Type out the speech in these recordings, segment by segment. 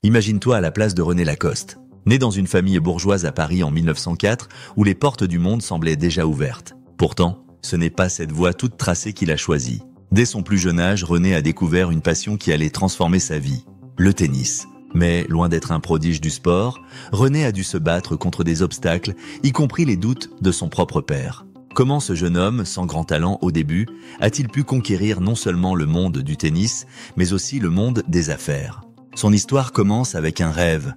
Imagine-toi à la place de René Lacoste. Né dans une famille bourgeoise à Paris en 1904, où les portes du monde semblaient déjà ouvertes. Pourtant, ce n'est pas cette voie toute tracée qu'il a choisie. Dès son plus jeune âge, René a découvert une passion qui allait transformer sa vie, le tennis. Mais, loin d'être un prodige du sport, René a dû se battre contre des obstacles, y compris les doutes de son propre père. Comment ce jeune homme, sans grand talent au début, a-t-il pu conquérir non seulement le monde du tennis, mais aussi le monde des affaires ? Son histoire commence avec un rêve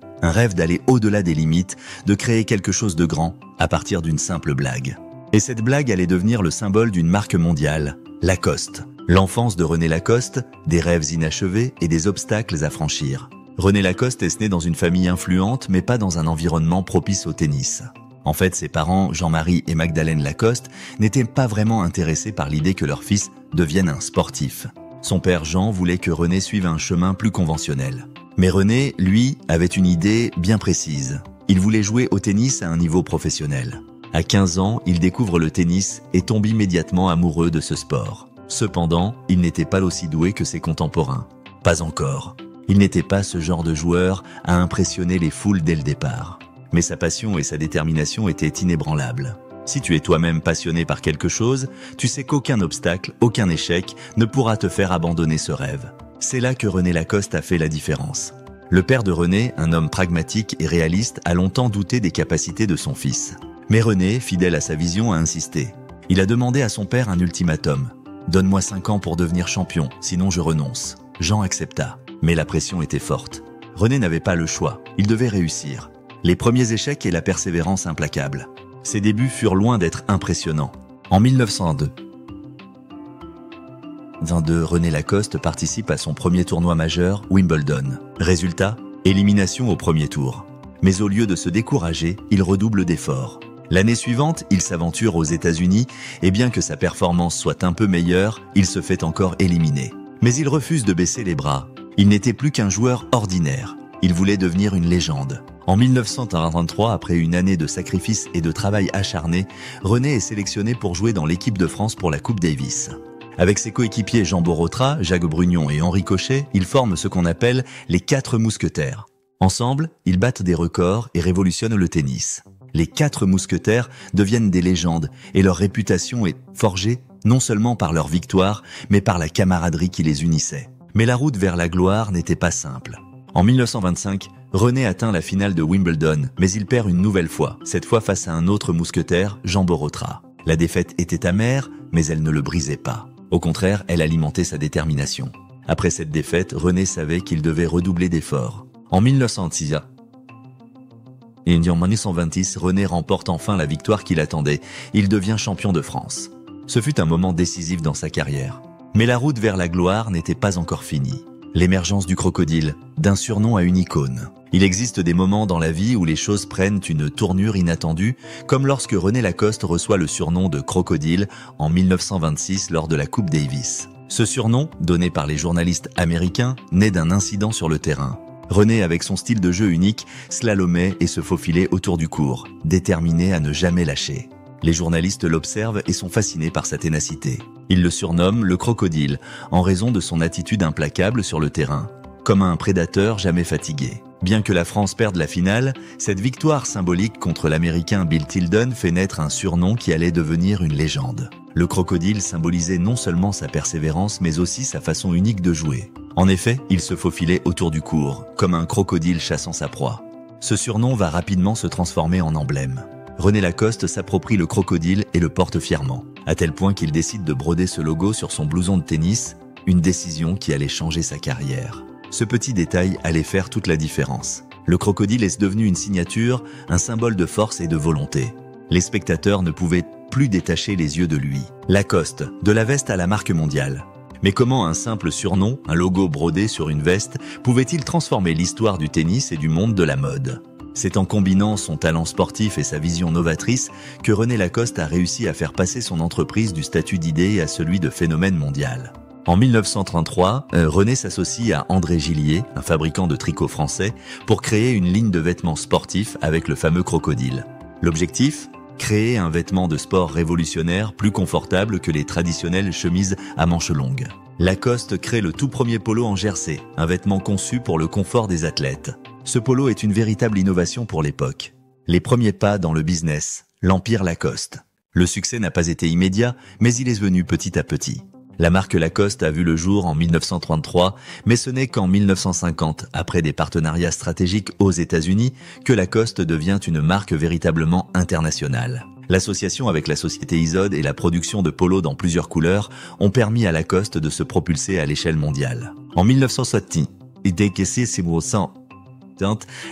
d'aller au-delà des limites, de créer quelque chose de grand, à partir d'une simple blague. Et cette blague allait devenir le symbole d'une marque mondiale, Lacoste. L'enfance de René Lacoste, des rêves inachevés et des obstacles à franchir. René Lacoste est né dans une famille influente, mais pas dans un environnement propice au tennis. En fait, ses parents, Jean-Marie et Magdalène Lacoste, n'étaient pas vraiment intéressés par l'idée que leur fils devienne un sportif. Son père Jean voulait que René suive un chemin plus conventionnel. Mais René, lui, avait une idée bien précise. Il voulait jouer au tennis à un niveau professionnel. À 15 ans, il découvre le tennis et tombe immédiatement amoureux de ce sport. Cependant, il n'était pas aussi doué que ses contemporains. Pas encore. Il n'était pas ce genre de joueur à impressionner les foules dès le départ. Mais sa passion et sa détermination étaient inébranlables. Si tu es toi-même passionné par quelque chose, tu sais qu'aucun obstacle, aucun échec ne pourra te faire abandonner ce rêve. C'est là que René Lacoste a fait la différence. Le père de René, un homme pragmatique et réaliste, a longtemps douté des capacités de son fils. Mais René, fidèle à sa vision, a insisté. Il a demandé à son père un ultimatum. « Donne-moi 5 ans pour devenir champion, sinon je renonce. » Jean accepta. Mais la pression était forte. René n'avait pas le choix, il devait réussir. Les premiers échecs et la persévérance implacable. Ses débuts furent loin d'être impressionnants. En 1902, René Lacoste participe à son premier tournoi majeur, Wimbledon. Résultat, élimination au premier tour. Mais au lieu de se décourager, il redouble d'efforts. L'année suivante, il s'aventure aux États-Unis et bien que sa performance soit un peu meilleure, il se fait encore éliminer. Mais il refuse de baisser les bras. Il n'était plus qu'un joueur ordinaire. Il voulait devenir une légende. En 1933, après une année de sacrifice et de travail acharné, René est sélectionné pour jouer dans l'équipe de France pour la Coupe Davis. Avec ses coéquipiers Jean Borotra, Jacques Brugnon et Henri Cochet, ils forment ce qu'on appelle les 4 mousquetaires. Ensemble, ils battent des records et révolutionnent le tennis. Les 4 mousquetaires deviennent des légendes et leur réputation est forgée non seulement par leur victoire, mais par la camaraderie qui les unissait. Mais la route vers la gloire n'était pas simple. En 1925, René atteint la finale de Wimbledon, mais il perd une nouvelle fois, cette fois face à un autre mousquetaire, Jean Borotra. La défaite était amère, mais elle ne le brisait pas. Au contraire, elle alimentait sa détermination. Après cette défaite, René savait qu'il devait redoubler d'efforts. En 1926, René remporte enfin la victoire qu'il attendait. Il devient champion de France. Ce fut un moment décisif dans sa carrière. Mais la route vers la gloire n'était pas encore finie. L'émergence du crocodile, d'un surnom à une icône. Il existe des moments dans la vie où les choses prennent une tournure inattendue, comme lorsque René Lacoste reçoit le surnom de crocodile en 1926 lors de la Coupe Davis. Ce surnom, donné par les journalistes américains, naît d'un incident sur le terrain. René, avec son style de jeu unique, slalomait et se faufilait autour du court, déterminé à ne jamais lâcher. Les journalistes l'observent et sont fascinés par sa ténacité. Ils le surnomment le crocodile, en raison de son attitude implacable sur le terrain, comme un prédateur jamais fatigué. Bien que la France perde la finale, cette victoire symbolique contre l'Américain Bill Tilden fait naître un surnom qui allait devenir une légende. Le crocodile symbolisait non seulement sa persévérance, mais aussi sa façon unique de jouer. En effet, il se faufilait autour du court, comme un crocodile chassant sa proie. Ce surnom va rapidement se transformer en emblème. René Lacoste s'approprie le crocodile et le porte fièrement, à tel point qu'il décide de broder ce logo sur son blouson de tennis, une décision qui allait changer sa carrière. Ce petit détail allait faire toute la différence. Le crocodile est devenu une signature, un symbole de force et de volonté. Les spectateurs ne pouvaient plus détacher les yeux de lui. Lacoste, de la veste à la marque mondiale. Mais comment un simple surnom, un logo brodé sur une veste, pouvait-il transformer l'histoire du tennis et du monde de la mode ? C'est en combinant son talent sportif et sa vision novatrice que René Lacoste a réussi à faire passer son entreprise du statut d'idée à celui de phénomène mondial. En 1933, René s'associe à André Gillier, un fabricant de tricots français, pour créer une ligne de vêtements sportifs avec le fameux crocodile. L'objectif ? Créer un vêtement de sport révolutionnaire plus confortable que les traditionnelles chemises à manches longues. Lacoste crée le tout premier polo en jersey, un vêtement conçu pour le confort des athlètes. Ce polo est une véritable innovation pour l'époque. Les premiers pas dans le business, l'empire Lacoste. Le succès n'a pas été immédiat, mais il est venu petit à petit. La marque Lacoste a vu le jour en 1933, mais ce n'est qu'en 1950, après des partenariats stratégiques aux États-Unis, que Lacoste devient une marque véritablement internationale. L'association avec la société Izod et la production de polos dans plusieurs couleurs ont permis à Lacoste de se propulser à l'échelle mondiale. En 1970,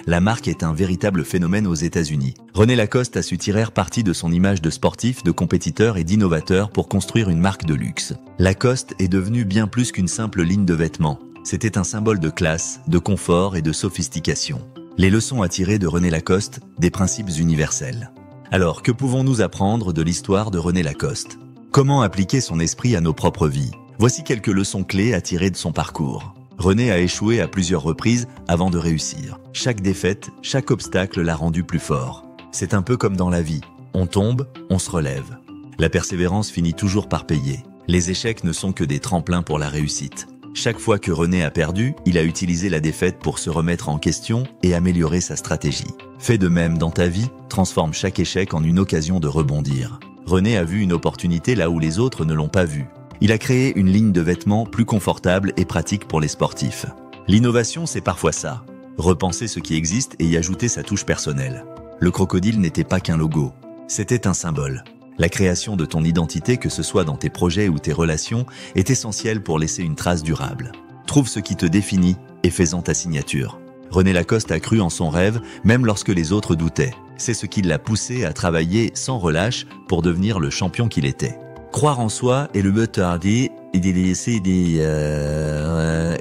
la marque est un véritable phénomène aux États-Unis. René Lacoste a su tirer parti de son image de sportif, de compétiteur et d'innovateur pour construire une marque de luxe. Lacoste est devenu bien plus qu'une simple ligne de vêtements. C'était un symbole de classe, de confort et de sophistication. Les leçons à tirer de René Lacoste, des principes universels. Alors, que pouvons-nous apprendre de l'histoire de René Lacoste? Comment appliquer son esprit à nos propres vies? Voici quelques leçons clés à tirer de son parcours. René a échoué à plusieurs reprises avant de réussir. Chaque défaite, chaque obstacle l'a rendu plus fort. C'est un peu comme dans la vie. On tombe, on se relève. La persévérance finit toujours par payer. Les échecs ne sont que des tremplins pour la réussite. Chaque fois que René a perdu, il a utilisé la défaite pour se remettre en question et améliorer sa stratégie. Fais de même dans ta vie, transforme chaque échec en une occasion de rebondir. René a vu une opportunité là où les autres ne l'ont pas vue. Il a créé une ligne de vêtements plus confortable et pratique pour les sportifs. L'innovation, c'est parfois ça. Repenser ce qui existe et y ajouter sa touche personnelle. Le crocodile n'était pas qu'un logo, c'était un symbole. La création de ton identité, que ce soit dans tes projets ou tes relations, est essentielle pour laisser une trace durable. Trouve ce qui te définit et fais-en ta signature. René Lacoste a cru en son rêve, même lorsque les autres doutaient. C'est ce qui l'a poussé à travailler sans relâche pour devenir le champion qu'il était. Croire en soi est le moteur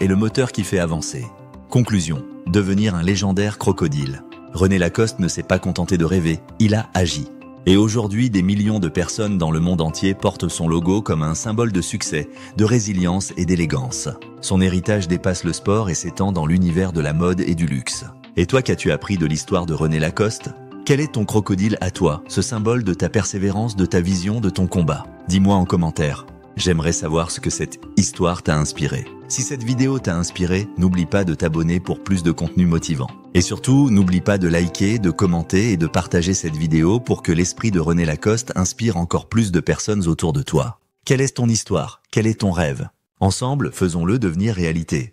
le moteur qui fait avancer. Conclusion, devenir un légendaire crocodile. René Lacoste ne s'est pas contenté de rêver, il a agi. Et aujourd'hui, des millions de personnes dans le monde entier portent son logo comme un symbole de succès, de résilience et d'élégance. Son héritage dépasse le sport et s'étend dans l'univers de la mode et du luxe. Et toi, qu'as-tu appris de l'histoire de René Lacoste ? Quel est ton crocodile à toi, ce symbole de ta persévérance, de ta vision, de ton combat? Dis-moi en commentaire. J'aimerais savoir ce que cette histoire t'a inspiré. Si cette vidéo t'a inspiré, n'oublie pas de t'abonner pour plus de contenu motivant. Et surtout, n'oublie pas de liker, de commenter et de partager cette vidéo pour que l'esprit de René Lacoste inspire encore plus de personnes autour de toi. Quelle est ton histoire? Quel est ton rêve? Ensemble, faisons-le devenir réalité.